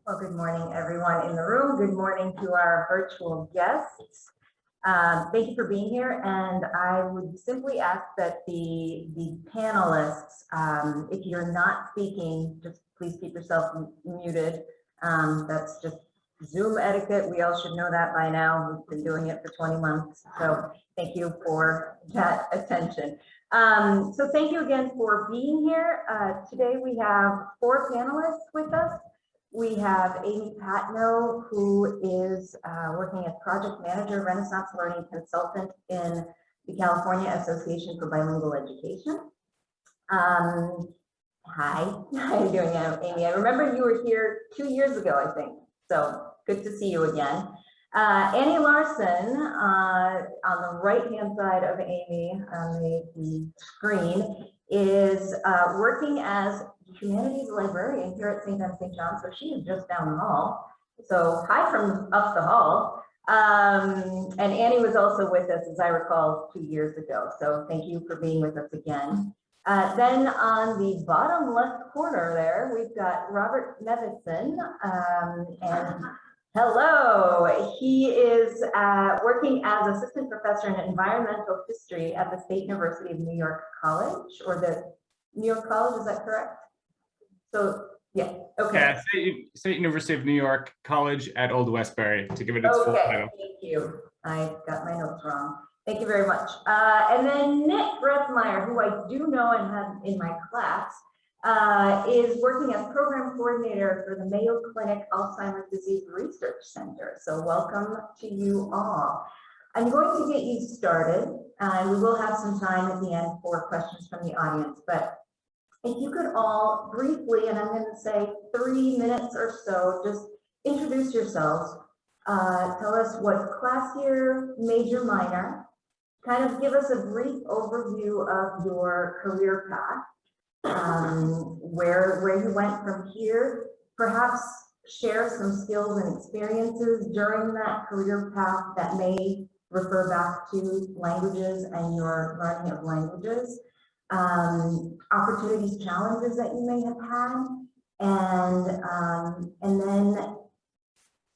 Well, good morning, everyone in the room. Good morning to our virtual guests. Thank you for being here. And I would simply ask that the panelists, if you're not speaking, just please keep yourself muted. That's just Zoom etiquette. We all should know that by now. We've been doing it for 20 months. So thank you for that attention. So thank you again for being here. Today we have 4 panelists with us. We have Amy Patno, who is working as project manager, Renaissance Learning Consultant in the California Association for Bilingual Education. Hi, how are you doing, Amy? I remember you were here 2 years ago, I think. So good to see you again. Annie Larson, on the right-hand side of Amy on the screen, is working as humanities librarian here at St. Anne St. John. So she is just down the hall. So hi from up the hall. And Annie was also with us, as I recall, 2 years ago. So thank you for being with us again. Then on the bottom left corner there, we've got Robert Nevison, and hello. He is working as assistant professor in environmental history at the State University of New York College, or the New York College, is that correct? So, yeah, okay. Yeah, State University of New York College at Old Westbury, to give it its full title. Thank you. I got my notes wrong. Thank you very much. And then Nick Brethmeyer, who I do know and had in my class, is working as program coordinator for the Mayo Clinic Alzheimer's Disease Research Center. So welcome to you all. I'm going to get you started. We will have some time at the end for questions from the audience, but if you could all briefly, and I'm going to say 3 minutes or so, just introduce yourselves. Tell us what class year, major, minor. Kind of give us a brief overview of your career path, where you went from here. Perhaps share some skills and experiences during that career path that may refer back to languages and your learning of languages. Opportunities, challenges that you may have had, and then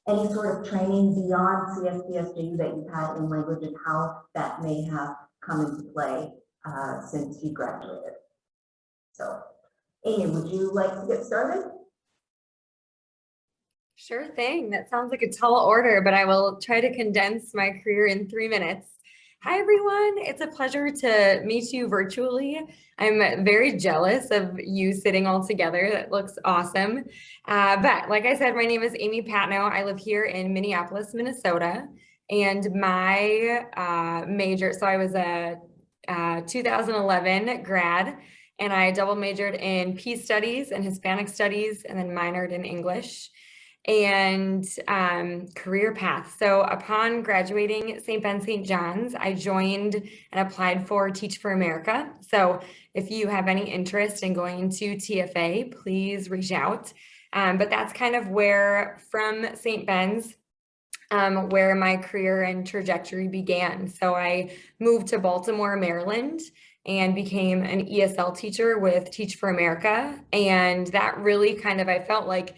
any sort of training beyond CSPSJU that you've had in language and how that may have come into play since you graduated. So, Amy, would you like to get started? Sure thing. That sounds like a tall order, but I will try to condense my career in 3 minutes. Hi, everyone. It's a pleasure to meet you virtually. I'm very jealous of you sitting all together. That looks awesome. But like I said, my name is Amy Patno. I live here in Minneapolis, Minnesota. And my major, so I was a 2011 grad, and I double majored in Peace Studies and Hispanic Studies, and then minored in English. And career path. So upon graduating St. Ben St. John's, I joined and applied for Teach for America. So if you have any interest in going into TFA, please reach out. But that's kind of where, from St. Ben's, where my career and trajectory began. So I moved to Baltimore, Maryland, and became an ESL teacher with Teach for America. And that really kind of, I felt like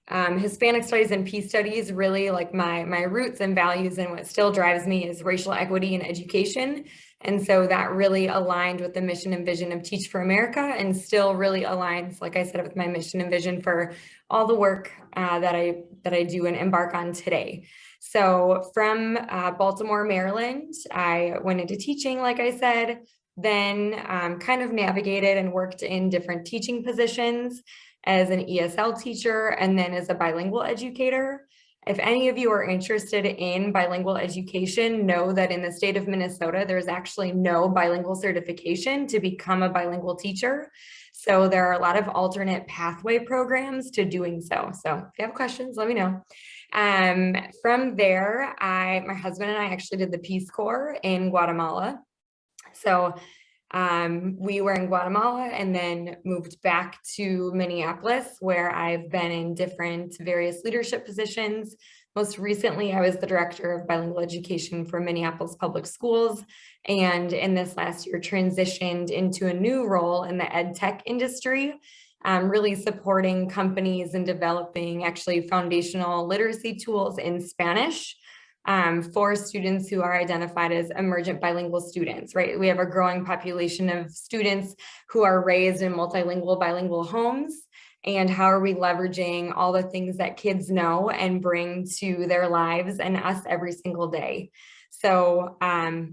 Hispanic studies and Peace Studies, really like my roots and values, and what still drives me is racial equity in education. And so that really aligned with the mission and vision of Teach for America, and still really aligns, like I said, with my mission and vision for all the work that I do and embark on today. So from Baltimore, Maryland, I went into teaching, like I said, then kind of navigated and worked in different teaching positions as an ESL teacher, and then as a bilingual educator. If any of you are interested in bilingual education, know that in the state of Minnesota, there's actually no bilingual certification to become a bilingual teacher. So there are a lot of alternate pathway programs to doing so. So if you have questions, let me know. From there, my husband and I actually did the Peace Corps in Guatemala. So we were in Guatemala and then moved back to Minneapolis, where I've been in different various leadership positions. Most recently, I was the director of bilingual education for Minneapolis Public Schools. And in this last year, transitioned into a new role in the ed tech industry. really supporting companies and developing actually foundational literacy tools in Spanish for students who are identified as emergent bilingual students, right? We have a growing population of students who are raised in multilingual, bilingual homes. And how are we leveraging all the things that kids know and bring to their lives and us every single day? So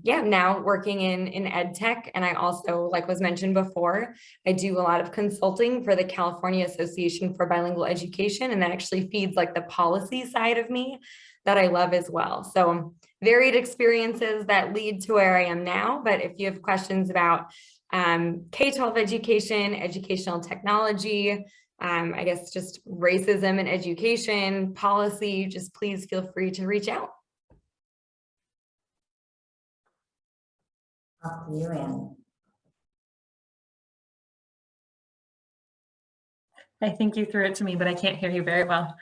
yeah, now working in ed tech, and I also, like was mentioned before, I do a lot of consulting for the California Association for Bilingual Education, and that actually feeds like the policy side of me that I love as well. So varied experiences that lead to where I am now. But if you have questions about K-12 education, educational technology, I guess just racism and education policy, just please feel free to reach out. Up to you, Anne. I think you threw it to me, but I can't hear you very well.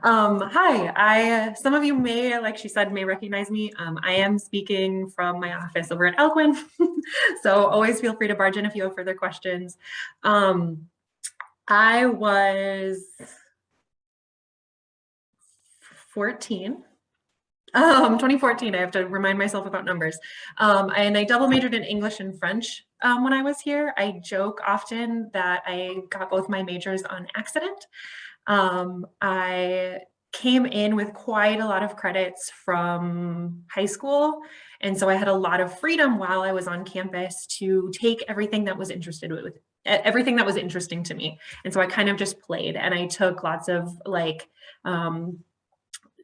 Hi, some of you may, like she said, may recognize me. I am speaking from my office over at Alum, so always feel free to barge in if you have further questions. I was 2014, I have to remind myself about numbers. And I double majored in English and French when I was here. I joke often that I got both my majors on accident. I came in with quite a lot of credits from high school. And so I had a lot of freedom while I was on campus to take everything that was everything that was interesting to me. And so I kind of just played, and I took lots of like,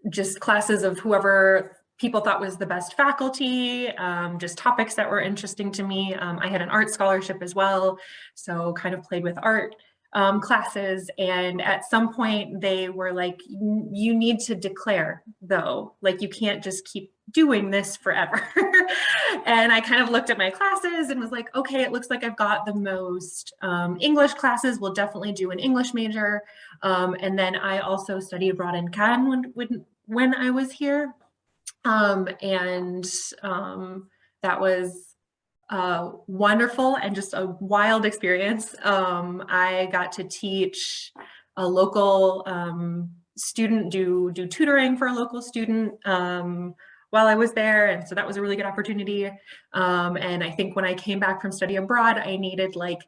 just classes of whoever people thought was the best faculty, just topics that were interesting to me. I had an art scholarship as well, so kind of played with art classes. And at some point they were like, you need to declare though, like you can't just keep doing this forever. And I kind of looked at my classes and was like, okay, it looks like I've got the most English classes. We'll definitely do an English major. And then I also studied abroad in Cannes when I was here. That was wonderful and just a wild experience. I got to teach a local student, do tutoring for a local student while I was there. And so that was a really good opportunity. And I think when I came back from study abroad, I needed like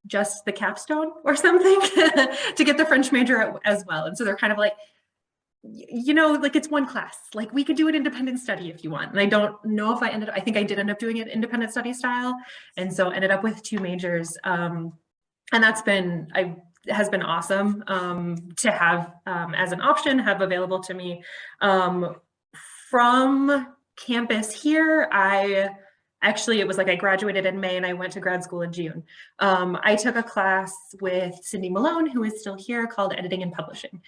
just the capstone or something to get the French major as well. And so they're kind of like, you know, like it's one class, like we could do an independent study if you want. And I don't know if I think I did end up doing it independent study style. And so ended up with 2 majors. And that's has been awesome to have as an option, have available to me. From campus here, it was like I graduated in May and I went to grad school in June. I took a class with Cindy Malone, who is still here, called Editing and Publishing.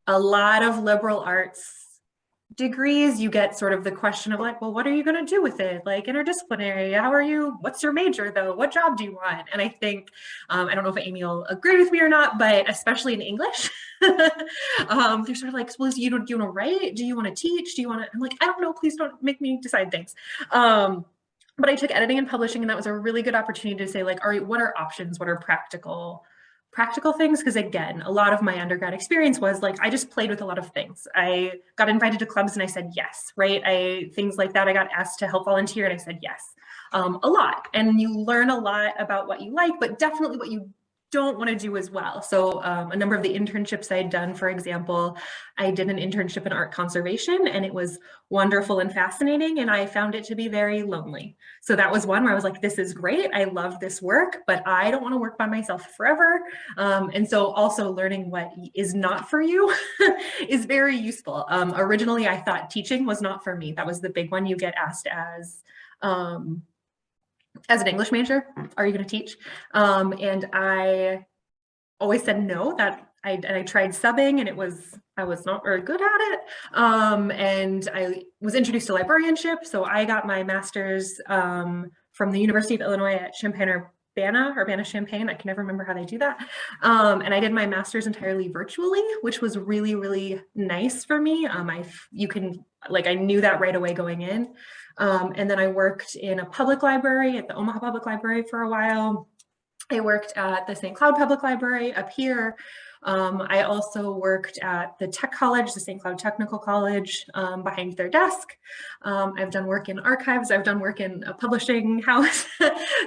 A lot of liberal arts degrees, you get sort of the question of like, well, what are you going to do with it? Like interdisciplinary, what's your major though? What job do you want? And I think, I don't know if Amy will agree with me or not, but especially in English, they're sort of like, well, do you want to write? Do you want to teach? I'm like, I don't know, please don't make me decide things. But I took editing and publishing, and that was a really good opportunity to say like, all right, what are options? What are practical things? Because again, a lot of my undergrad experience was like, I just played with a lot of things. I got invited to clubs and I said yes, right? Things like that. I got asked to help volunteer and I said yes, a lot. And you learn a lot about what you like, but definitely what you don't want to do as well. So a number of the internships I'd done, for example, I did an internship in art conservation, and it was wonderful and fascinating, and I found it to be very lonely. So that was one where I was like, this is great, I love this work, but I don't want to work by myself forever. And so also learning what is not for you is very useful. Originally, I thought teaching was not for me. That was the big one you get asked as an English major, are you going to teach? And I always said no. That I tried subbing, and I was not very good at it. And I was introduced to librarianship, so I got my master's from the University of Illinois at Urbana-Champaign. I can never remember how they do that. And I did my master's entirely virtually, which was really, really nice for me. I knew that right away going in. And then I worked in a public library at the Omaha Public Library for a while. I worked at the St. Cloud Public Library up here. I also worked at the Tech College, the St. Cloud Technical College, behind their desk. I've done work in archives. I've done work in a publishing house.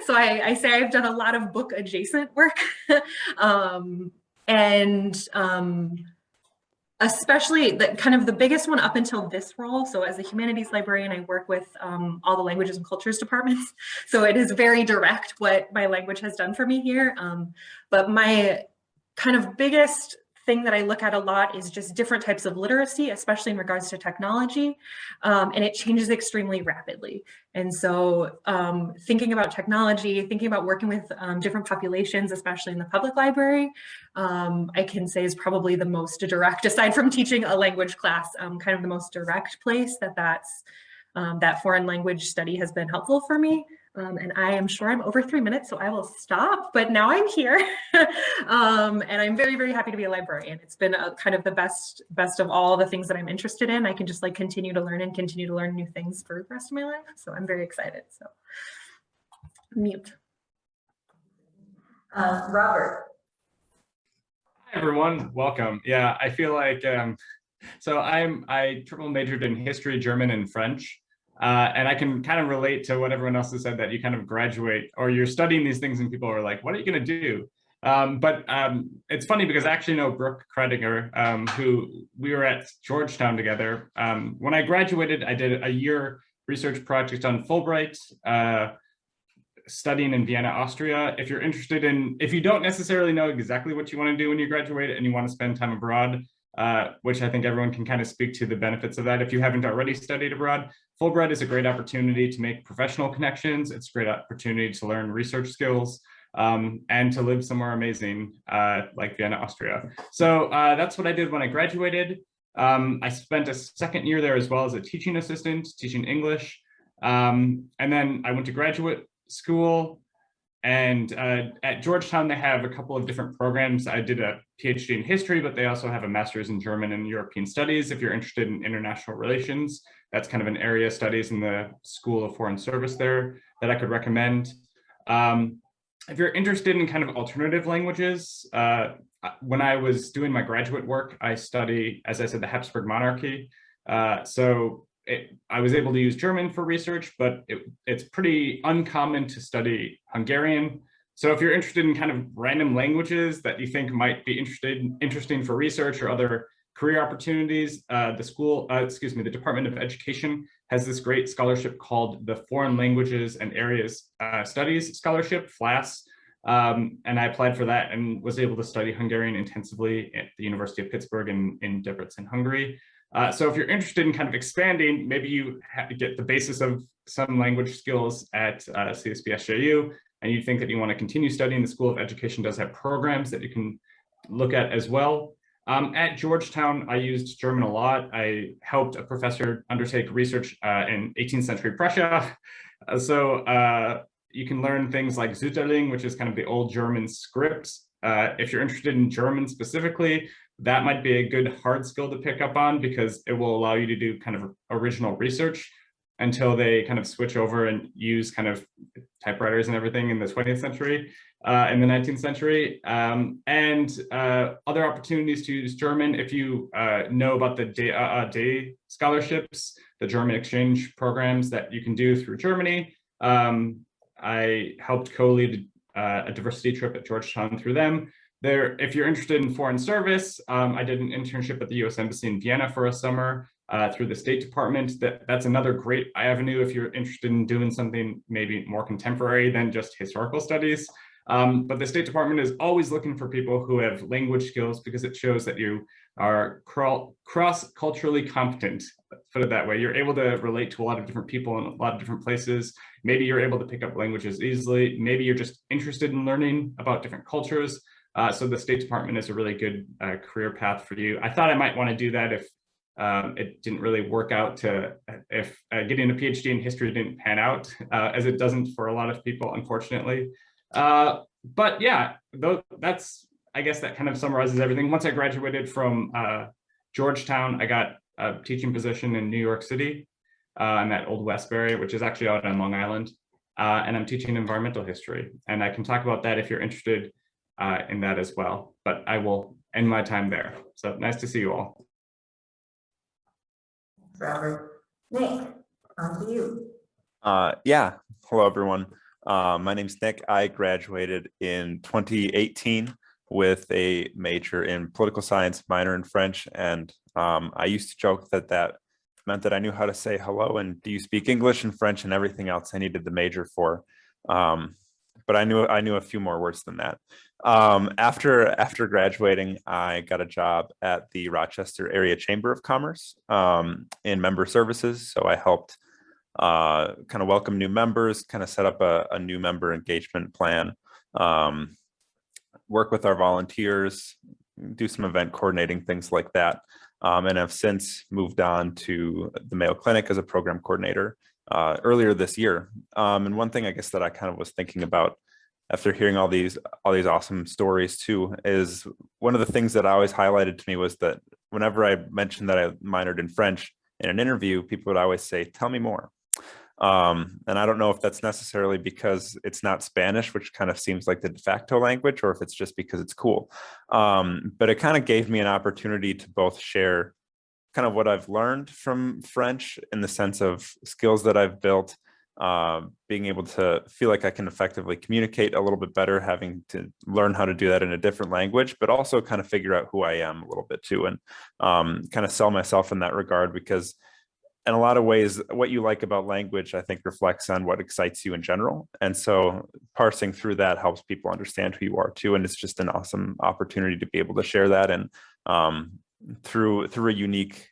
So I say I've done a lot of book adjacent work. Especially the biggest one up until this role. So as a humanities librarian, I work with all the languages and cultures departments. So it is very direct what my language has done for me here. But my kind of biggest thing that I look at a lot is just different types of literacy, especially in regards to technology. And it changes extremely rapidly. And so thinking about technology, thinking about working with different populations, especially in the public library, I can say is probably the most direct, aside from teaching a language class, kind of the most direct place that foreign language study has been helpful for me. And I am sure I'm over 3 minutes, so I will stop, but now I'm here. And I'm very, very happy to be a librarian. It's been kind of the best of all the things that I'm interested in. I can just like continue to learn new things for the rest of my life. So I'm very excited, so mute. Robert. Hi everyone, welcome. Yeah, I feel like, so I triple majored in history, German, and French. And I can kind of relate to what everyone else has said, that you kind of graduate or you're studying these things and people are like, what are you going to do? But it's funny because I actually know Brooke Kredinger, who we were at Georgetown together. When I graduated, I did a year research project on Fulbright, studying in Vienna, Austria. If you're interested if you don't necessarily know exactly what you want to do when you graduate and you want to spend time abroad, which I think everyone can kind of speak to the benefits of that. If you haven't already studied abroad, Fulbright is a great opportunity to make professional connections. It's a great opportunity to learn research skills and to live somewhere amazing like Vienna, Austria. So that's what I did when I graduated. I spent a second year there as well as a teaching assistant, teaching English. And then I went to graduate school. And at Georgetown, they have a couple of different programs. I did a PhD in history, but they also have a master's in German and European studies. If you're interested in international relations, that's kind of an area of studies in the School of Foreign Service there that I could recommend. If you're interested in kind of alternative languages, when I was doing my graduate work, I study, as I said, the Habsburg monarchy. I was able to use German for research, but it's pretty uncommon to study Hungarian. So if you're interested in kind of random languages that you think might be interesting for research or other career opportunities, the Department of Education has this great scholarship called the Foreign Languages and Areas Studies Scholarship, FLAS. And I applied for that and was able to study Hungarian intensively at the University of Pittsburgh in Debrecen, Hungary. So if you're interested in kind of expanding, maybe you have to get the basis of some language skills at CSBSJU, and you think that you want to continue studying, the School of Education does have programs that you can look at as well. At Georgetown, I used German a lot. I helped a professor undertake research in 18th century Prussia. You can learn things like Sütterling, which is kind of the old German scripts. If you're interested in German specifically, that might be a good hard skill to pick up on because it will allow you to do kind of original research until they kind of switch over and use kind of typewriters and everything in the 20th century, in the 19th century. Other opportunities to use German, if you know about the DAAD scholarships, the German exchange programs that you can do through Germany. I helped co-lead a diversity trip at Georgetown through them. If you're interested in foreign service, I did an internship at the US Embassy in Vienna for a summer through the State Department. That's another great avenue if you're interested in doing something maybe more contemporary than just historical studies. But the State Department is always looking for people who have language skills because it shows that you are cross-culturally competent, let's put it that way. You're able to relate to a lot of different people in a lot of different places. Maybe you're able to pick up languages easily. Maybe you're just interested in learning about different cultures. So the State Department is a really good career path for you. I thought I might want to do that if it didn't really work out if getting a PhD in history didn't pan out, as it doesn't for a lot of people, unfortunately. But yeah, I guess that kind of summarizes everything. Once I graduated from Georgetown, I got a teaching position in New York City. I'm at Old Westbury, which is actually out on Long Island. and I'm teaching environmental history. And I can talk about that if you're interested in that as well. But I will end my time there. So nice to see you all. Thanks, Robert. Nick, on to you. Yeah, hello everyone. My name's Nick. I graduated in 2018 with a major in political science, minor in French, and I used to joke that that meant that I knew how to say hello and do you speak English and French and everything else I needed the major for. But I knew a few more words than that. After graduating, I got a job at the Rochester Area Chamber of Commerce in member services. So I helped kind of welcome new members, kind of set up a new member engagement plan, work with our volunteers, do some event coordinating, things like that. And have since moved on to the Mayo Clinic as a program coordinator earlier this year. And one thing I guess that I kind of was thinking about after hearing all these awesome stories too, is one of the things that always highlighted to me was that whenever I mentioned that I minored in French in an interview, people would always say, "Tell me more." And I don't know if that's necessarily because it's not Spanish, which kind of seems like the de facto language, or if it's just because it's cool. But it kind of gave me an opportunity to both share kind of what I've learned from French in the sense of skills that I've built, being able to feel like I can effectively communicate a little bit better, having to learn how to do that in a different language, but also kind of figure out who I am a little bit too, and kind of sell myself in that regard, because in a lot of ways, what you like about language, I think, reflects on what excites you in general. And so parsing through that helps people understand who you are too. And it's just an awesome opportunity to be able to share that and through a unique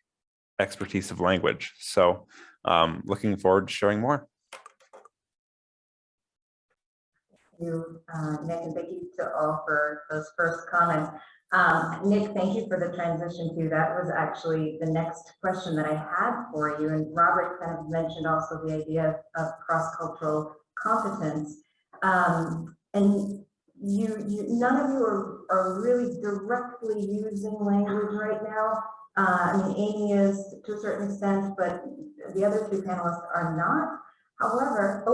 expertise of language. So looking forward to sharing more. Thank you, Nick, and thank you to all for those first comments. Nick, thank you for the transition too. That was actually the next question that I had for you. And Robert kind of mentioned also the idea of cross-cultural competence. And none of you are really directly using language right now. I mean, Amy is to a certain extent, but the other two panelists are not. However,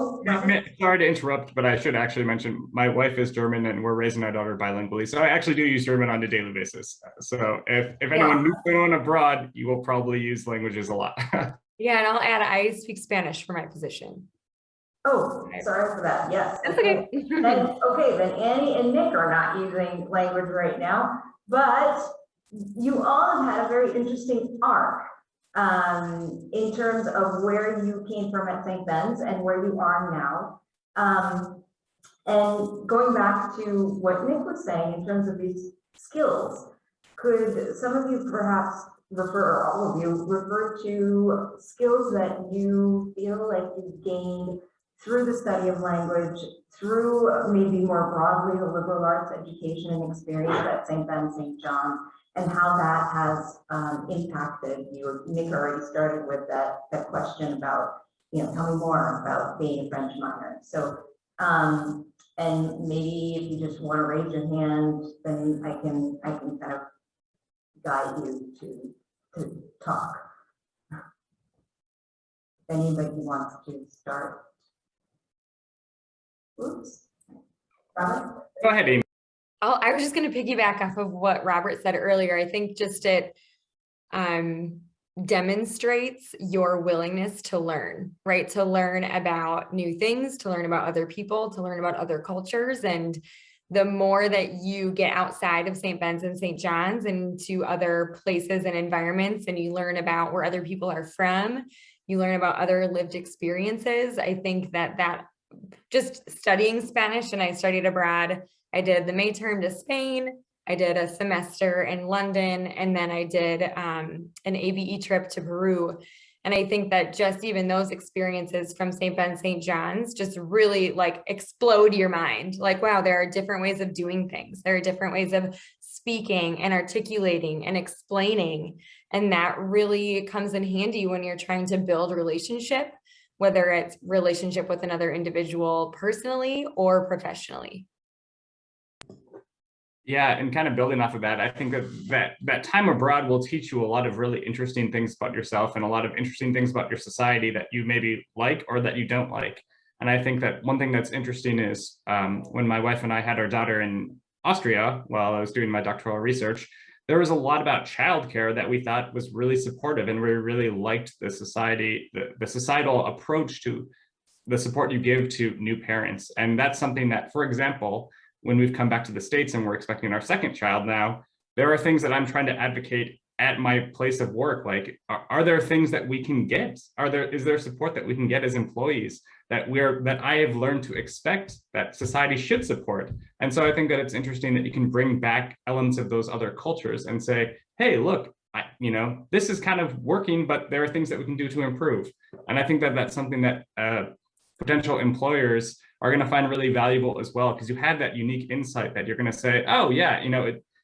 sorry to interrupt, but I should actually mention my wife is German and we're raising our daughter bilingually. So I actually do use German on a daily basis. So if anyone meets anyone abroad, you will probably use languages a lot. Yeah, and I'll add, I speak Spanish for my position. Oh, sorry for that. Yes. That's okay. Then Annie and Nick are not using language right now, but you all have had a very interesting arc in terms of where you came from at St. Ben's and where you are now. And going back to what Nick was saying in terms of these skills, could some of you perhaps refer, or all of you, refer to skills that you feel like you gained through the study of language, through maybe more broadly the liberal arts education and experience at St. Ben, St. John, and how that has impacted you? Nick already started with that question about, tell me more about being a French minor. So, and maybe if you just want to raise your hand, then I can kind of guide you to talk. If anybody wants to start. Oops. Robert? Go ahead, Amy. I was just going to piggyback off of what Robert said earlier. I think just it demonstrates your willingness to learn, right? To learn about new things, to learn about other people, to learn about other cultures. And the more that you get outside of St. Ben's and St. John's and to other places and environments, and you learn about where other people are from, you learn about other lived experiences. I think that just studying Spanish, and I studied abroad. I did the May term to Spain. I did a semester in London, and then I did an ABE trip to Peru. And I think that just even those experiences from St. Ben, St. John's just really like explode your mind. Like, wow, there are different ways of doing things. There are different ways of speaking and articulating and explaining. And that really comes in handy when you're trying to build relationship, whether it's relationship with another individual personally or professionally. Yeah, and kind of building off of that, I think that time abroad will teach you a lot of really interesting things about yourself and a lot of interesting things about your society that you maybe like or that you don't like. And I think that one thing that's interesting is when my wife and I had our daughter in Austria while I was doing my doctoral research, there was a lot about childcare that we thought was really supportive, and we really liked the societal approach to the support you give to new parents. And that's something that, for example, when we've come back to the States and we're expecting our second child now, there are things that I'm trying to advocate at my place of work. Like, are there things that we can get? Is there support that we can get as employees that I have learned to expect that society should support? And so I think that it's interesting that you can bring back elements of those other cultures and say, hey, look, this is kind of working, but there are things that we can do to improve. And I think that that's something that potential employers are going to find really valuable as well, because you have that unique insight that you're going to say, oh yeah,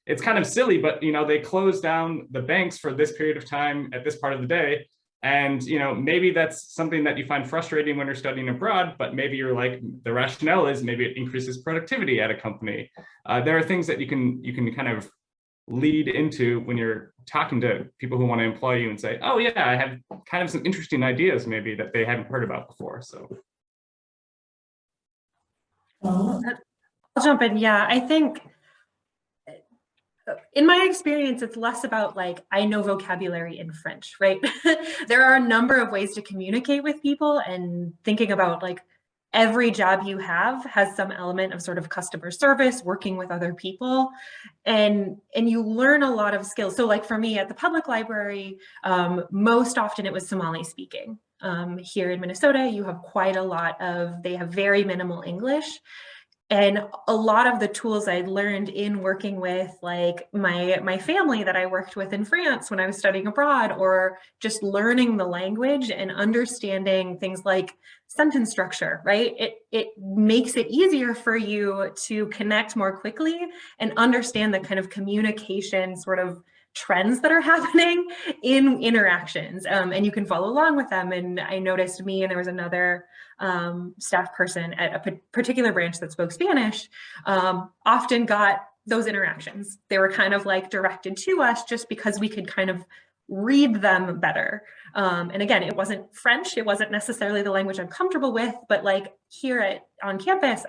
it's kind of silly, but they closed down the banks for this period of time at this part of the day. And maybe that's something that you find frustrating when you're studying abroad, but maybe you're like, the rationale is maybe it increases productivity at a company. There are things that you can kind of lead into when you're talking to people who want to employ you and say, oh yeah, I have kind of some interesting ideas maybe that they haven't heard about before. So I'll jump in. Yeah, I think in my experience, it's less about like, I know vocabulary in French, right? There are a number of ways to communicate with people, and thinking about like every job you have has some element of sort of customer service, working with other people, and you learn a lot of skills. So like for me at the public library, most often it was Somali speaking. Here in Minnesota, you have quite a lot of, they have very minimal English. And a lot of the tools I learned in working with like my family that I worked with in France when I was studying abroad, or just learning the language and understanding things like sentence structure, right? It makes it easier for you to connect more quickly and understand the kind of communication sort of trends that are happening in interactions, and you can follow along with them. And I noticed me, and there was another staff person at a particular branch that spoke Spanish, often got those interactions. They were kind of like directed to us just because we could kind of read them better. And again, it wasn't French, it wasn't necessarily the language I'm comfortable with, but like here on campus,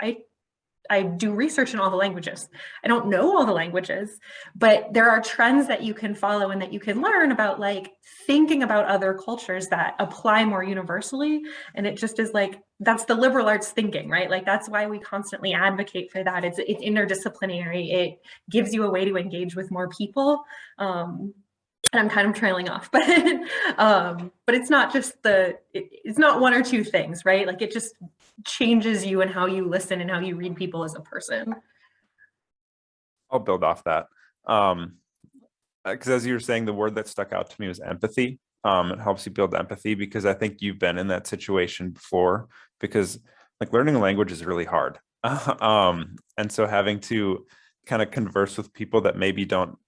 I do research in all the languages. I don't know all the languages, but there are trends that you can follow and that you can learn about, like thinking about other cultures that apply more universally. And it just is like, that's the liberal arts thinking, right? Like that's why we constantly advocate for that. It's interdisciplinary. It gives you a way to engage with more people. And I'm kind of trailing off, but it's not just it's not one or two things, right? Like it just changes you and how you listen and how you read people as a person. I'll build off that. Because as you were saying, the word that stuck out to me was empathy. It helps you build empathy, because I think you've been in that situation before, because like learning a language is really hard. And so having to kind of converse with people that maybe don't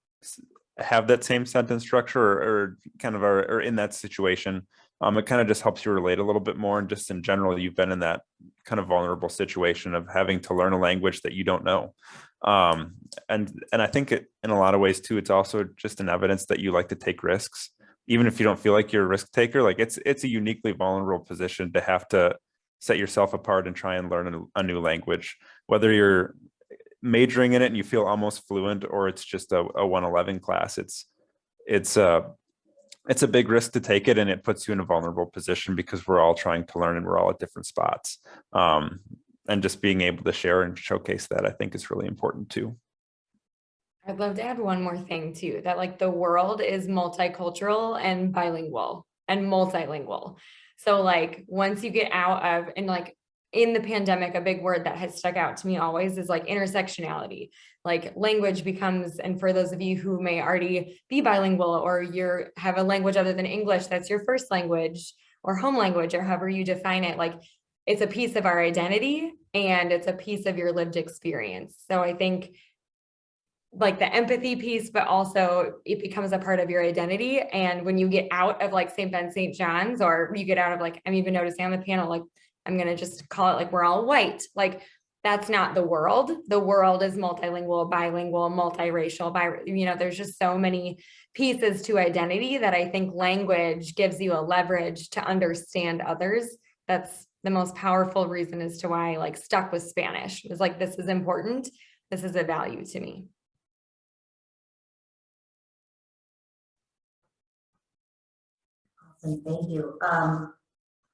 have that same sentence structure or kind of are in that situation, it kind of just helps you relate a little bit more. And just in general, you've been in that kind of vulnerable situation of having to learn a language that you don't know. And I think in a lot of ways too, it's also just an evidence that you like to take risks, even if you don't feel like you're a risk taker. Like it's a uniquely vulnerable position to have to set yourself apart and try and learn a new language, whether you're majoring in it and you feel almost fluent, or it's just a 111 class. It's a big risk to take it, and it puts you in a vulnerable position because we're all trying to learn and we're all at different spots. And just being able to share and showcase that, I think, is really important too. I'd love to add one more thing too, that like the world is multicultural and bilingual and multilingual. So like once you get out of, and like in the pandemic, a big word that has stuck out to me always is like intersectionality. Like language becomes, and for those of you who may already be bilingual or have a language other than English that's your first language or home language, or however you define it, like it's a piece of our identity and it's a piece of your lived experience. So I think like the empathy piece, but also it becomes a part of your identity. And when you get out of like St. Ben, St. John's, or you get out of like, I'm even noticing on the panel, like I'm going to just call it like we're all white. Like that's not the world. The world is multilingual, bilingual, multiracial, there's just so many pieces to identity that I think language gives you a leverage to understand others. That's the most powerful reason as to why I like stuck with Spanish. It was like, this is important. This is a value to me. Awesome, thank you.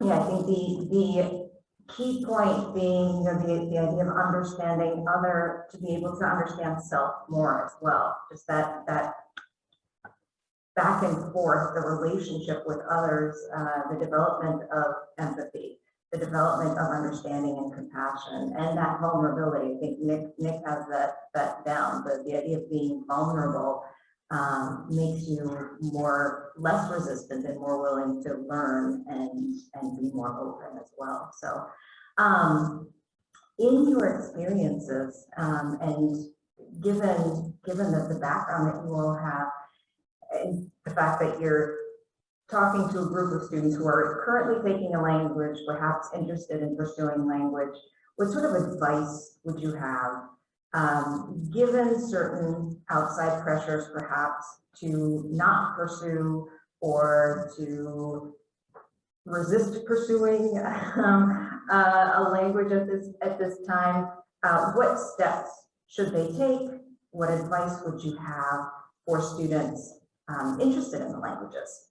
Yeah, I think the key point being, the idea of understanding other, to be able to understand self more as well. Just that back and forth, the relationship with others, the development of empathy, the development of understanding and compassion, and that vulnerability. I think Nick has that down. The idea of being vulnerable makes you less resistant and more willing to learn and be more open as well. So, in your experiences, and given the background that you all have, and the fact that you're talking to a group of students who are currently taking a language, perhaps interested in pursuing language, what sort of advice would you have, given certain outside pressures, perhaps to not pursue or to resist pursuing a language at this time? What steps should they take? What advice would you have for students interested in the languages?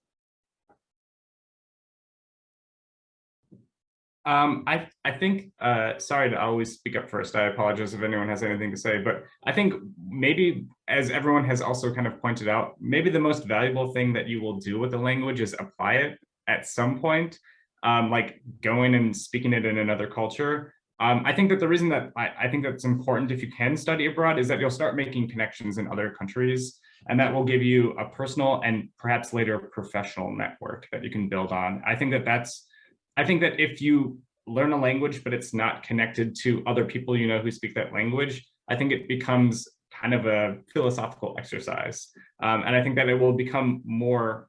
I think, sorry to always speak up first. I apologize if anyone has anything to say, but I think maybe, as everyone has also kind of pointed out, maybe the most valuable thing that you will do with the language is apply it at some point, like going and speaking it in another culture. I think that the reason that I think that's important if you can study abroad is that you'll start making connections in other countries, and that will give you a personal and perhaps later professional network that you can build on. I think that if you learn a language, but it's not connected to other people you know who speak that language, I think it becomes kind of a philosophical exercise. And I think that it will become more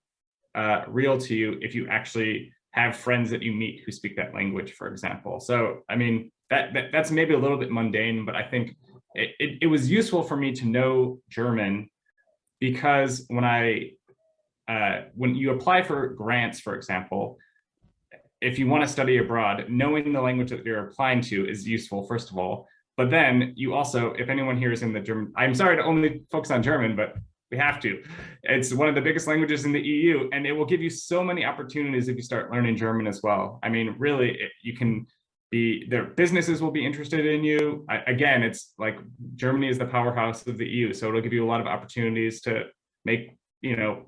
real to you if you actually have friends that you meet who speak that language, for example. So, I mean, that's maybe a little bit mundane, but I think it was useful for me to know German, because when you apply for grants, for example, if you want to study abroad, knowing the language that you're applying to is useful, first of all. But then you also, if anyone here is in the German, I'm sorry to only focus on German, but we have to. It's one of the biggest languages in the EU, and it will give you so many opportunities if you start learning German as well. I mean, really, their businesses will be interested in you. Again, it's like Germany is the powerhouse of the EU, so it'll give you a lot of opportunities to make,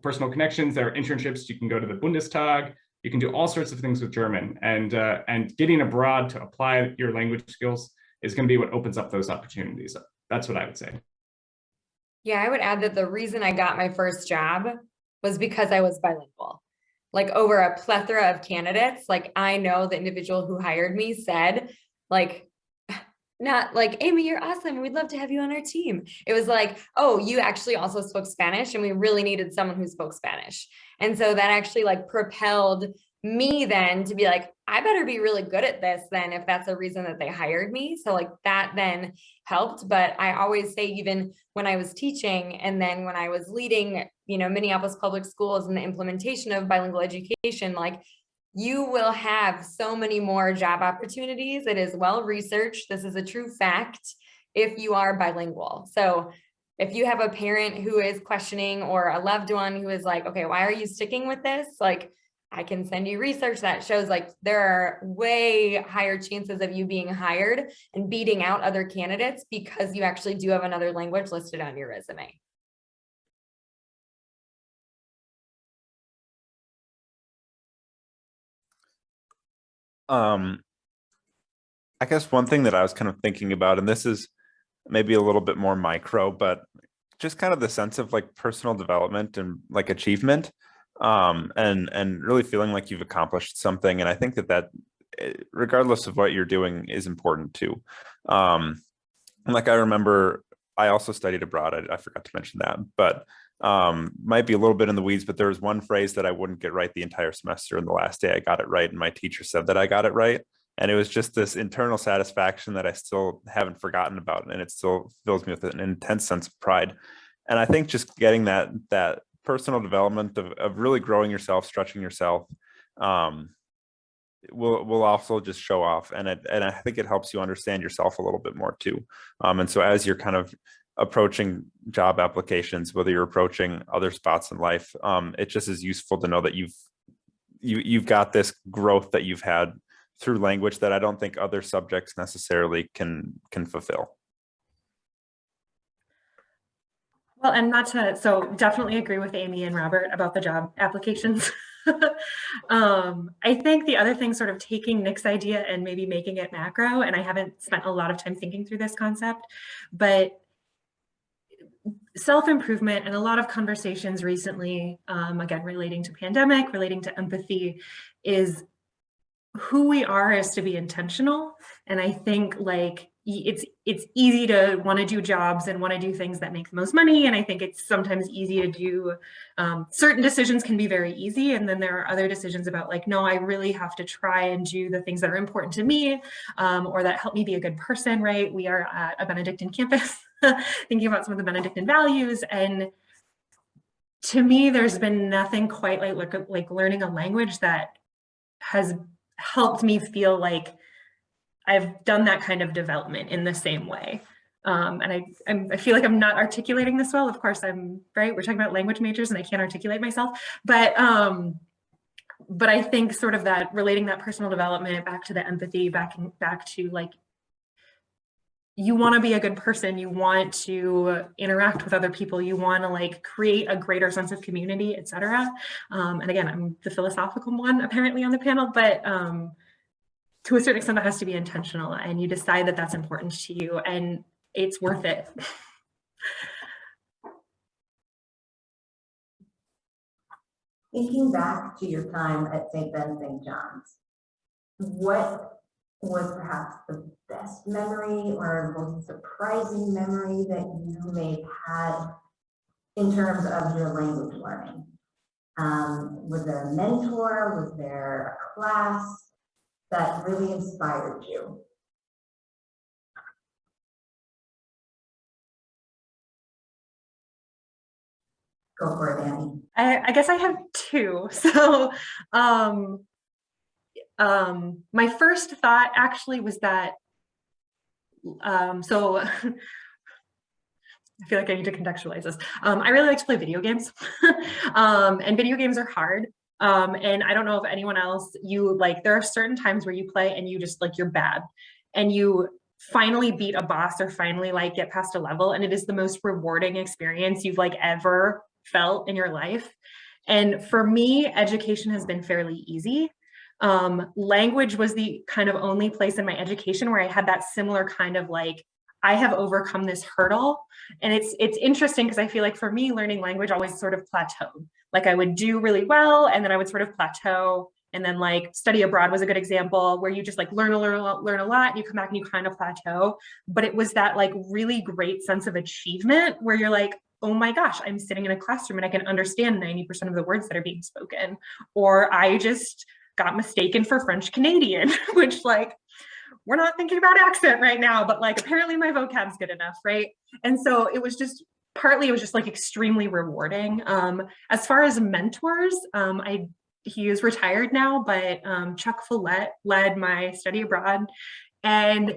personal connections. There are internships. You can go to the Bundestag. You can do all sorts of things with German, and getting abroad to apply your language skills is going to be what opens up those opportunities. That's what I would say. Yeah, I would add that the reason I got my first job was because I was bilingual. Like, over a plethora of candidates, like, I know the individual who hired me said, like, not like, Amy, you're awesome, we'd love to have you on our team. It was like, oh, you actually also spoke Spanish, and we really needed someone who spoke Spanish. And so that actually like propelled me then to be like, I better be really good at this then, if that's the reason that they hired me. So like that then helped. But I always say, even when I was teaching, and then when I was leading, Minneapolis public schools and the implementation of bilingual education, like, you will have so many more job opportunities. It is well researched. This is a true fact if you are bilingual. So if you have a parent who is questioning, or a loved one who is like, okay, why are you sticking with this? Like, I can send you research that shows like there are way higher chances of you being hired and beating out other candidates because you actually do have another language listed on your resume. I guess one thing that I was kind of thinking about, and this is maybe a little bit more micro, but just kind of the sense of like personal development and like achievement, and really feeling like you've accomplished something. And I think that regardless of what you're doing is important too. Like, I remember I also studied abroad. I forgot to mention that, but might be a little bit in the weeds, but there was one phrase that I wouldn't get right the entire semester, and the last day I got it right, and my teacher said that I got it right. And it was just this internal satisfaction that I still haven't forgotten about, and it still fills me with an intense sense of pride. And I think just getting that personal development of really growing yourself, stretching yourself, will also just show off, and I think it helps you understand yourself a little bit more too. And so as you're kind of approaching job applications, whether you're approaching other spots in life, it just is useful to know that you've got this growth that you've had through language that I don't think other subjects necessarily can fulfill. Well, and so definitely agree with Amy and Robert about the job applications. I think the other thing, sort of taking Nick's idea and maybe making it macro, and I haven't spent a lot of time thinking through this concept, but self-improvement and a lot of conversations recently, again, relating to pandemic, relating to empathy, is who we are is to be intentional. And I think like it's easy to want to do jobs and want to do things that make the most money. And I think it's sometimes easy to do, certain decisions can be very easy. And then there are other decisions about like, no, I really have to try and do the things that are important to me, or that help me be a good person, right? We are at a Benedictine campus thinking about some of the Benedictine values. And to me, there's been nothing quite like learning a language that has helped me feel like I've done that kind of development in the same way. And I feel like I'm not articulating this well. Of course, I'm right. We're talking about language majors and I can't articulate myself, but I think sort of that relating that personal development back to the empathy, back to like, you want to be a good person, you want to interact with other people, you want to like create a greater sense of community, etc. And again, I'm the philosophical one apparently on the panel, but to a certain extent that has to be intentional, and you decide that that's important to you and it's worth it. Thinking back to your time at St. Ben St. John's, what was perhaps the best memory or most surprising memory that you may have had in terms of your language learning? Was there a mentor? Was there a class that really inspired you? Go for it, Annie. I guess I have two. So my first thought actually was that, so I feel like I need to contextualize this. I really like to play video games and video games are hard. And I don't know if anyone else, there are certain times where you play and you just like, you're bad and you finally beat a boss or finally like get past a level. And it is the most rewarding experience you've like ever felt in your life. And for me, education has been fairly easy. Language was the kind of only place in my education where I had that similar kind of like, I have overcome this hurdle. And it's interesting because I feel like for me, learning language always sort of plateaued. Like I would do really well and then I would sort of plateau. And then like study abroad was a good example where you just like learn a lot and you come back and you kind of plateau. But it was that like really great sense of achievement where you're like, oh my gosh, I'm sitting in a classroom and I can understand 90% of the words that are being spoken. Or I just got mistaken for French Canadian, which like, we're not thinking about accent right now, but like apparently my vocab's good enough, right? And so it was just, partly it was just like extremely rewarding. As far as mentors, he is retired now, but Chuck Follett led my study abroad. And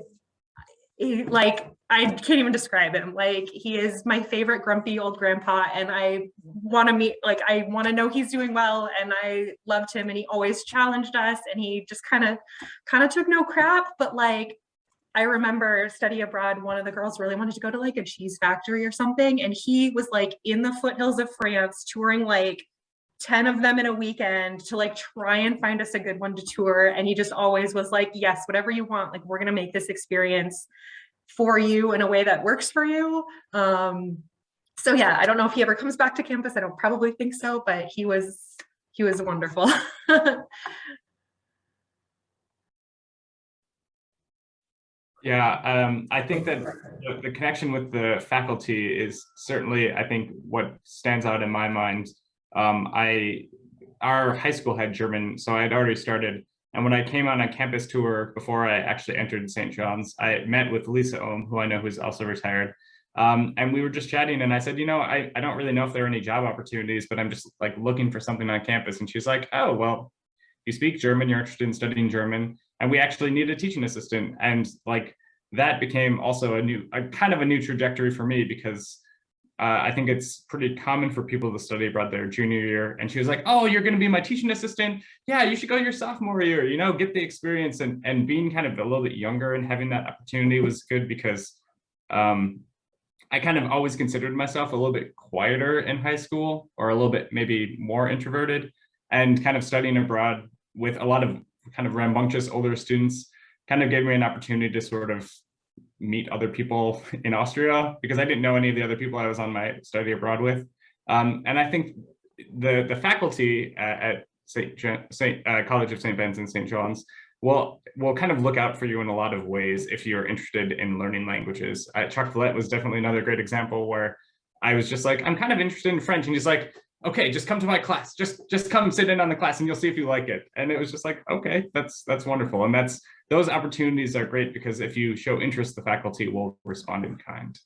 I can't even describe him. Like he is my favorite grumpy old grandpa and I want to meet, like I want to know he's doing well and I loved him and he always challenged us and he just kind of took no crap. But like I remember study abroad, one of the girls really wanted to go to like a cheese factory or something and he was like in the foothills of France touring like 10 of them in a weekend to like try and find us a good one to tour. And he just always was like, yes, whatever you want, like we're going to make this experience for you in a way that works for you. So yeah, I don't know if he ever comes back to campus. I don't probably think so, but he was wonderful. Yeah, I think that the connection with the faculty is certainly, I think, what stands out in my mind. Our high school had German, so I had already started. And when I came on a campus tour before I actually entered St. John's, I met with Lisa Ohm, who I know who's also retired. And we were just chatting and I said, I don't really know if there are any job opportunities, but I'm just like looking for something on campus. And she's like, oh, well, you speak German, you're interested in studying German, and we actually need a teaching assistant. And like that became also a kind of a new trajectory for me, because I think it's pretty common for people to study abroad their junior year. And she was like, oh, you're going to be my teaching assistant. Yeah, you should go your sophomore year, you know, get the experience. And being kind of a little bit younger and having that opportunity was good, because I kind of always considered myself a little bit quieter in high school, or a little bit maybe more introverted, and kind of studying abroad with a lot of kind of rambunctious older students kind of gave me an opportunity to sort of meet other people in Austria, because I didn't know any of the other people I was on my study abroad with. And I think the faculty at College of St. Ben's and St. John's will kind of look out for you in a lot of ways if you're interested in learning languages. Chuck Villette was definitely another great example, where I was just like, I'm kind of interested in French, and he's like, okay, just come to my class, just come sit in on the class and you'll see if you like it. And it was just like, okay, that's wonderful. And those opportunities are great, because if you show interest, the faculty will respond in kind.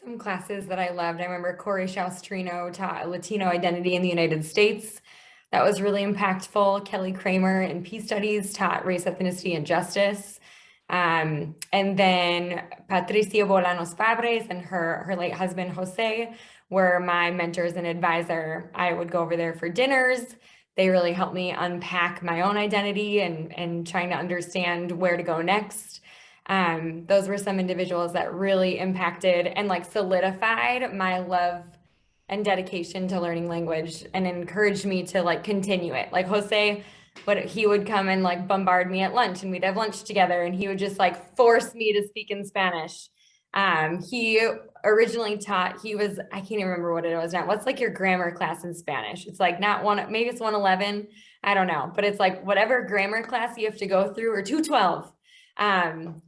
Some classes that I loved, I remember Corey Shaustrino taught Latino identity in the United States. That was really impactful. Kelly Kramer in Peace Studies taught race, ethnicity, and justice. And then Patricia Bolanos Fabres and her late husband, Jose, were my mentors and advisor. I would go over there for dinners. They really helped me unpack my own identity and trying to understand where to go next. Those were some individuals that really impacted and like solidified my love and dedication to learning language, and encouraged me to like continue it. Like Jose, he would come and like bombard me at lunch, and we'd have lunch together, and he would just like force me to speak in Spanish. He originally taught, I can't even remember what it was now. What's like your grammar class in Spanish? It's like not one, maybe it's 111. I don't know, but it's like whatever grammar class you have to go through, or 212.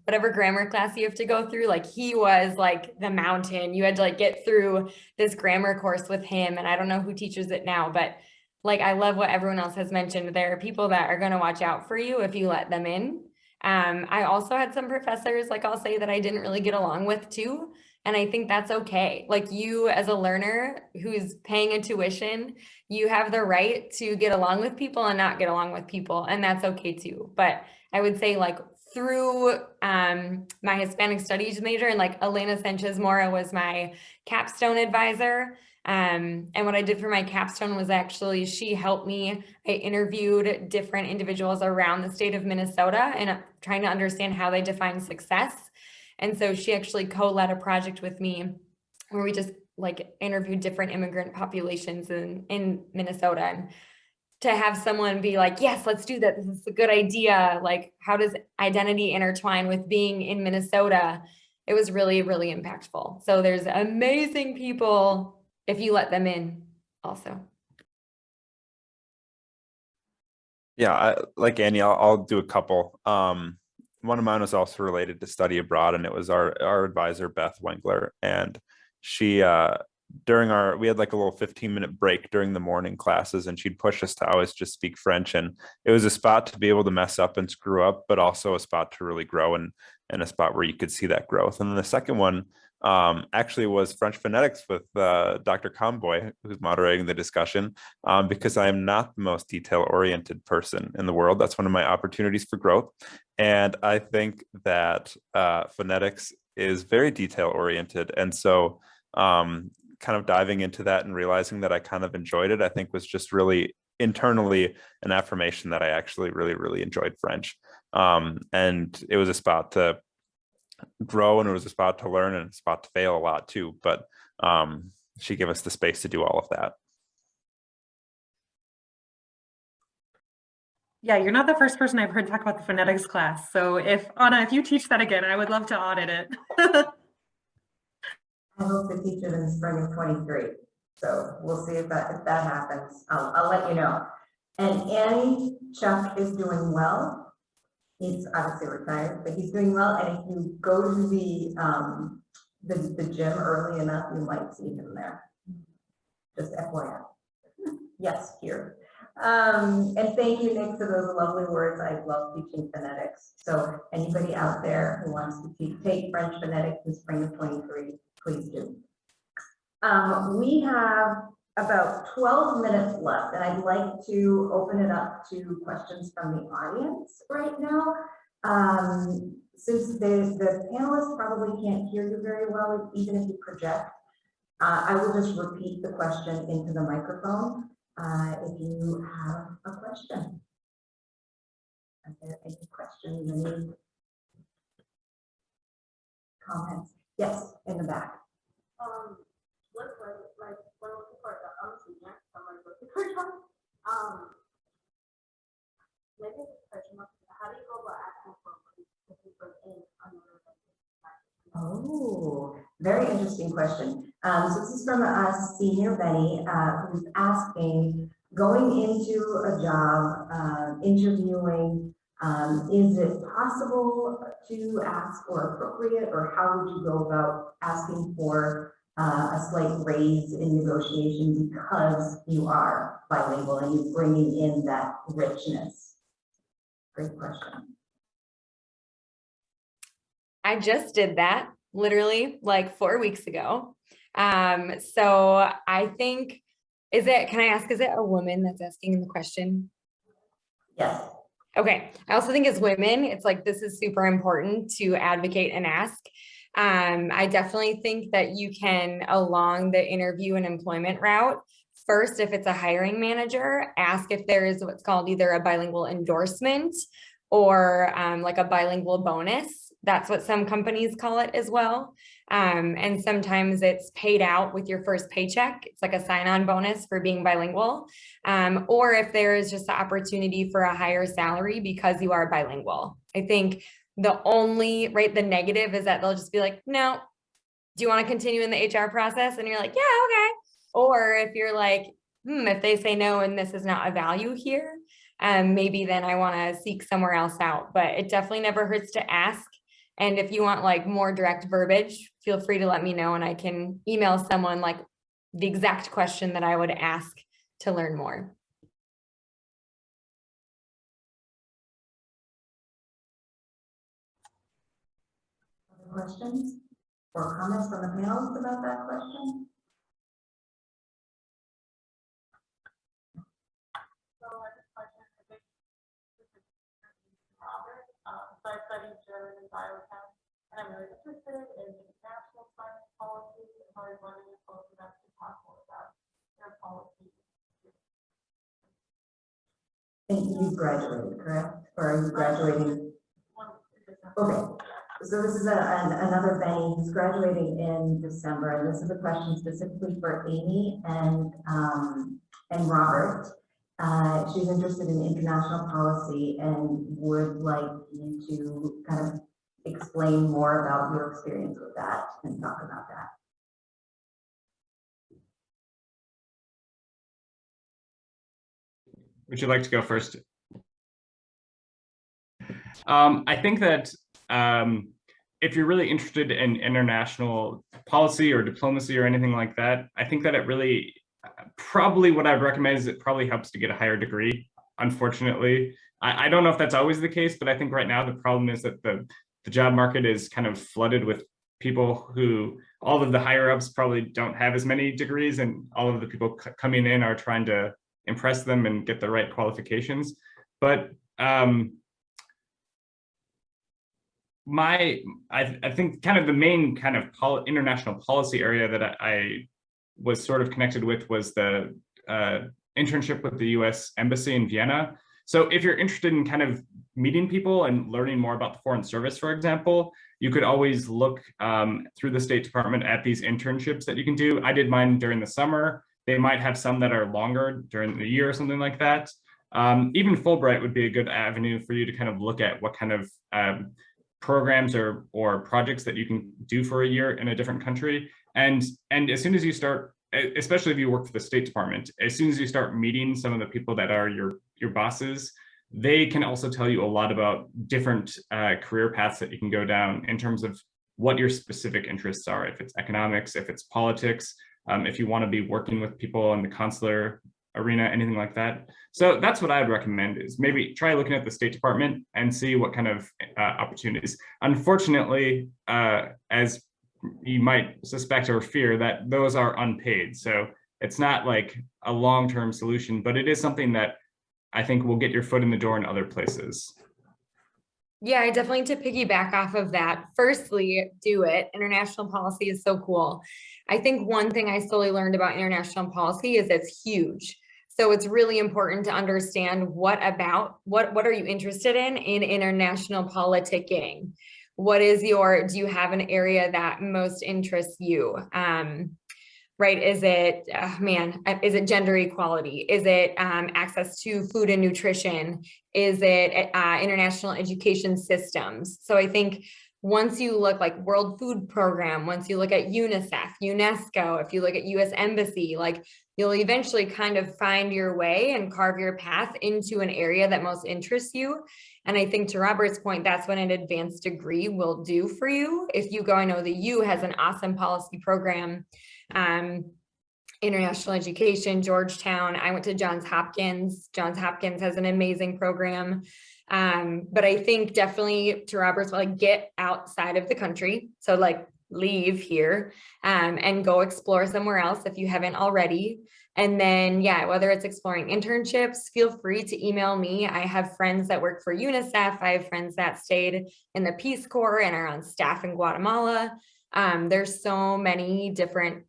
Whatever grammar class you have to go through, like he was like the mountain. You had to like get through this grammar course with him. And I don't know who teaches it now, but like, I love what everyone else has mentioned. There are people that are going to watch out for you if you let them in. I also had some professors, like I'll say, that I didn't really get along with too. And I think that's okay. Like, you as a learner who's paying a tuition, you have the right to get along with people and not get along with people. And that's okay too. But I would say like through my Hispanic studies major, and like Elena Sanchez Mora was my capstone advisor. And what I did for my capstone was actually, she helped me. I interviewed different individuals around the state of Minnesota and trying to understand how they define success. And so she actually co-led a project with me where we just like interviewed different immigrant populations in Minnesota. And to have someone be like, yes, let's do that. This is a good idea. Like, how does identity intertwine with being in Minnesota? It was really, really impactful. So there's amazing people if you let them in also. Yeah, like Annie, I'll do a couple. One of mine was also related to study abroad, and it was our advisor, Beth Wengler. And she, we had like a little 15-minute break during the morning classes, and she'd push us to always just speak French. And it was a spot to be able to mess up and screw up, but also a spot to really grow, and a spot where you could see that growth. And then the second one actually was French phonetics with Dr. Comboy, who's moderating the discussion, because I am not the most detail-oriented person in the world. That's one of my opportunities for growth. And I think that phonetics is very detail-oriented. And so kind of diving into that and realizing that I kind of enjoyed it, I think was just really internally an affirmation that I actually really, really enjoyed French. And it was a spot to grow, and it was a spot to learn, and a spot to fail a lot too. But she gave us the space to do all of that. Yeah, you're not the first person I've heard talk about the phonetics class. So Anna, if you teach that again, I would love to audit it. I hope to teach it in the spring of 23. So we'll see if that happens. I'll let you know. And Annie, Chuck is doing well. He's obviously retired, but he's doing well. And if you go to the gym early enough, you might see him there. Just FYI. Yes, here. And thank you, Nick, for those lovely words. I love teaching phonetics. So anybody out there who wants to take French phonetics in spring of 23, please do. We have about 12 minutes left, and I'd like to open it up to questions from the audience right now. Since the panelists probably can't hear you very well, even if you project, I will just repeat the question into the microphone if you have a question. Are there any questions, any comments? Yes, in the back. Look like when looking for a job, I'm a student, so I'm looking for a job. Maybe this question, how do you go about asking for people in another language? Oh, very interesting question. So this is from senior Benny, who's asking, going into a job, interviewing, is it possible to ask or appropriate, or how would you go about asking for a slight raise in negotiation because you are bilingual and you're bringing in that richness? Great question. I just did that literally like 4 weeks ago. So I think, can I ask, is it a woman that's asking the question? Yes. Okay. I also think as women, it's like, this is super important to advocate and ask. I definitely think that you can, along the interview and employment route, first, if it's a hiring manager, ask if there is what's called either a bilingual endorsement or like a bilingual bonus. That's what some companies call it as well. And sometimes it's paid out with your first paycheck. It's like a sign-on bonus for being bilingual. Or if there is just the opportunity for a higher salary because you are bilingual. I think the negative is that they'll just be like, no, do you want to continue in the HR process? And you're like, yeah, okay. Or if you're like, if they say no, and this is not a value here, maybe then I want to seek somewhere else out, but it definitely never hurts to ask. And if you want like more direct verbiage, feel free to let me know and I can email someone like the exact question that I would ask to learn more. Questions or comments from the panelists about that question? So I have a question. Robert, so I studied German and biochem, and I'm really interested in international science policy. And I was wondering if both of us could talk more about their policy. And you graduated, correct? Or are you graduating? Okay. So this is another Benny who's graduating in December, and this is a question specifically for Amy and Robert. She's interested in international policy and would like you to kind of explain more about your experience with that and talk about that. Would you like to go first? I think that if you're really interested in international policy or diplomacy or anything like that, I think that it really, probably what I'd recommend is it probably helps to get a higher degree. Unfortunately, I don't know if that's always the case, but I think right now the problem is that the job market is kind of flooded with people who, all of the higher ups probably don't have as many degrees, and all of the people coming in are trying to impress them and get the right qualifications. But I think kind of the main kind of international policy area that I was sort of connected with was the internship with the US Embassy in Vienna. So if you're interested in kind of meeting people and learning more about the Foreign Service, for example, you could always look through the State Department at these internships that you can do. I did mine during the summer. They might have some that are longer during the year or something like that. Even Fulbright would be a good avenue for you to kind of look at what kind of programs or projects that you can do for a year in a different country. And as soon as you start, especially if you work for the State Department, as soon as you start meeting some of the people that are your bosses, they can also tell you a lot about different career paths that you can go down in terms of what your specific interests are. If it's economics, if it's politics, if you want to be working with people in the consular arena, anything like that. So that's what I would recommend, is maybe try looking at the State Department and see what kind of opportunities. Unfortunately, as you might suspect or fear, that those are unpaid. So It's not like a long-term solution, but it is something that I think will get your foot in the door in other places. Yeah, I definitely to piggyback off of that. Firstly, do it. International policy is so cool. I think one thing I slowly learned about international policy is it's huge. So it's really important to understand what are you interested in international politicking? What is do you have an area that most interests you? Right? Is it, is it gender equality? Is it access to food and nutrition? Is it international education systems? So I think once you look like World Food Program, once you look at UNICEF, UNESCO, if you look at US Embassy, like you'll eventually kind of find your way and carve your path into an area that most interests you. And I think to Robert's point, that's what an advanced degree will do for you. If you go, I know the U has an awesome policy program, international education, Georgetown. I went to Johns Hopkins. Johns Hopkins has an amazing program. But I think definitely to Robert's, like get outside of the country. So like leave here and go explore somewhere else if you haven't already. And then, yeah, whether it's exploring internships, feel free to email me. I have friends that work for UNICEF. I have friends that stayed in the Peace Corps and are on staff in Guatemala. There's so many different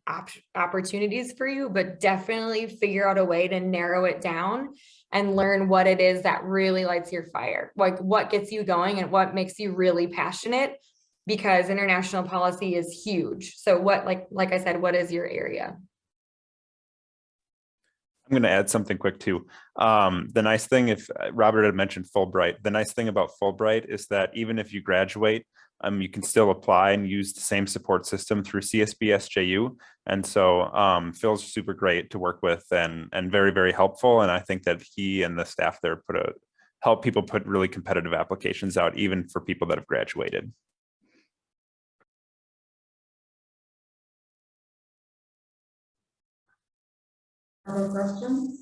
opportunities for you, but definitely figure out a way to narrow it down and learn what it is that really lights your fire, like what gets you going and what makes you really passionate, because international policy is huge. So what, like I said, what is your area? I'm going to add something quick too. The nice thing, if Robert had mentioned Fulbright, the nice thing about Fulbright is that even if you graduate, you can still apply and use the same support system through CSB SJU. And so Phil's super great to work with and very, very helpful. And I think that he and the staff there help people put really competitive applications out, even for people that have graduated. Other questions?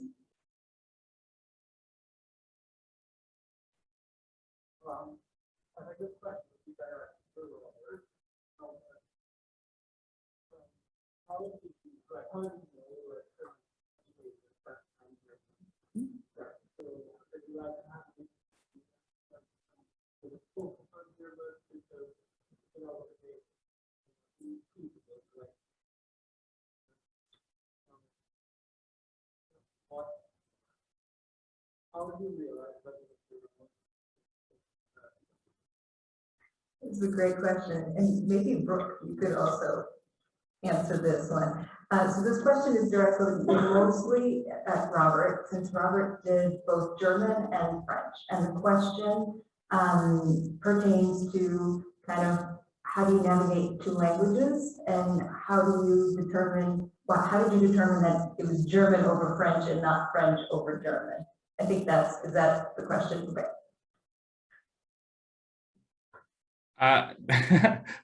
It's a great question, and maybe Brooke, you could also answer this one. So this question is directly mostly at Robert, since Robert did both German and French, and the question pertains to kind of how do you navigate two languages, and how do you determine, well, how did you determine that it was German over French and not French over German? I think is that the question, right?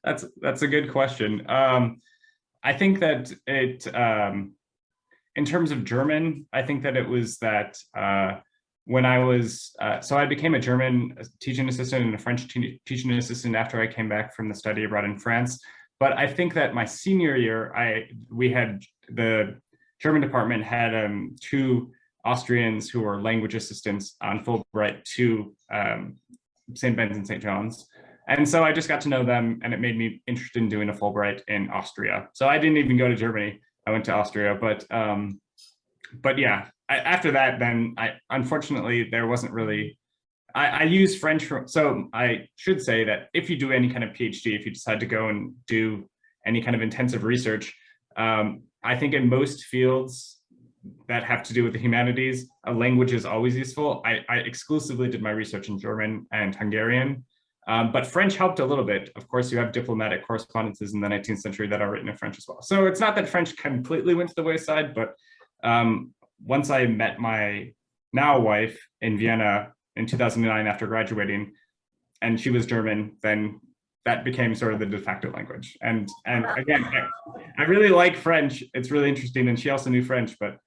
That's a good question. I think that in terms of German, I think that it was that when I was, so I became a German teaching assistant and a French teaching assistant after I came back from the study abroad in France. But I think that my senior year, we had, the German department had two Austrians who were language assistants on Fulbright to St. Ben's and St. John's. And so I just got to know them, and it made me interested in doing a Fulbright in Austria. So I didn't even go to Germany. I went to Austria, but yeah, after that, then unfortunately, there wasn't really, I used French so I should say that if you do any kind of PhD, if you decide to go and do any kind of intensive research, I think in most fields that have to do with the humanities, a language is always useful. I exclusively did my research in German and Hungarian. But French helped a little bit. Of course, you have diplomatic correspondences in the 19th century that are written in French as well. So it's not that French completely went to the wayside, but once I met my now wife in Vienna in 2009 after graduating, and she was German, then that became sort of the de facto language. And again, I really like French. It's really interesting, and she also knew French, but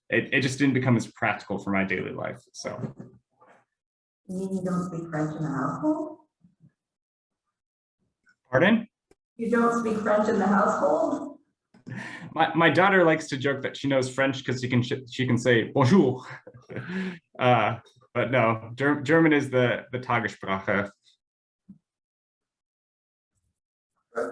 it just didn't become as practical for my daily life. So. You mean you don't speak French in the household? Pardon? You don't speak French in the household? My daughter likes to joke that she knows French because she can say bonjour. But no, German is the Tagessprache.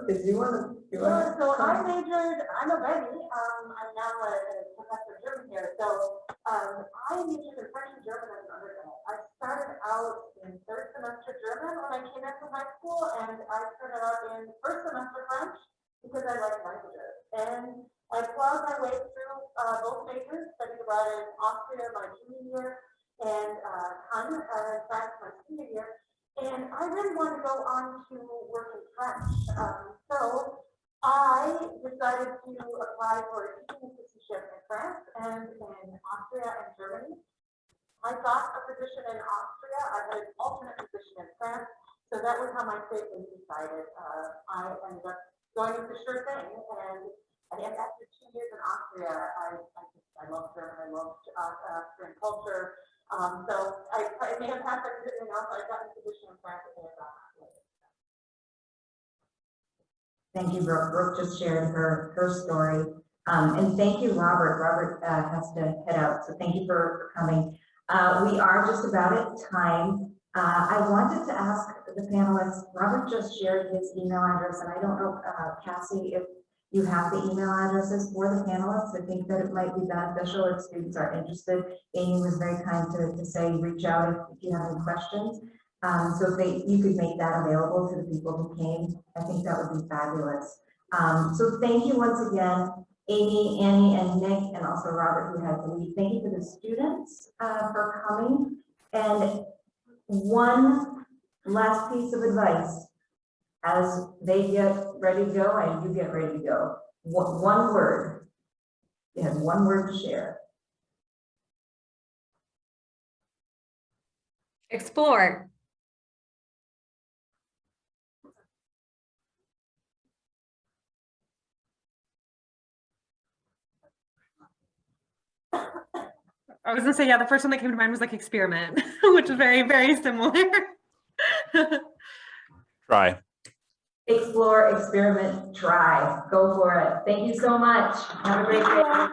Did you want to? Yeah, so I majored, I'm a Betty, I'm now a professor of German here, so, I majored in French and German as an undergrad. I started out in third semester German when I came into high school, and I started out in first semester French because I like languages. And I plowed my way through, both majors, studied abroad in Austria my junior year, and, in France my senior year. And I really wanted to go on to work in French. So I decided to apply for a teaching assistantship in France and in Austria and Germany. I got a position in Austria. I had an alternate position in France. So that was how my fate was decided. I ended up going with the sure thing. And after 2 years in Austria, I loved German. I loved Austrian culture. So I may have passed everything else. I got a position in France and I got that. Thank you, Brooke. Brooke just shared her story. And thank you, Robert. Robert has to head out, so thank you for coming. We are just about at time. I wanted to ask the panelists, Robert just shared his email address, and I don't know, Cassie, if you have the email addresses for the panelists. I think that it might be beneficial if students are interested. Amy was very kind to say, reach out if you have any questions. So if you could make that available to the people who came, I think that would be fabulous. So thank you once again, Amy, Annie, and Nick, and also Robert, who had to leave. Thank you to the students for coming. And one last piece of advice. As they get ready to go and you get ready to go, one word. You have one word to share. Explore. I was gonna say, yeah, the first one that came to mind was like experiment, which is very, very similar. Try. Explore, experiment, try. Go for it. Thank you so much. Have a great day.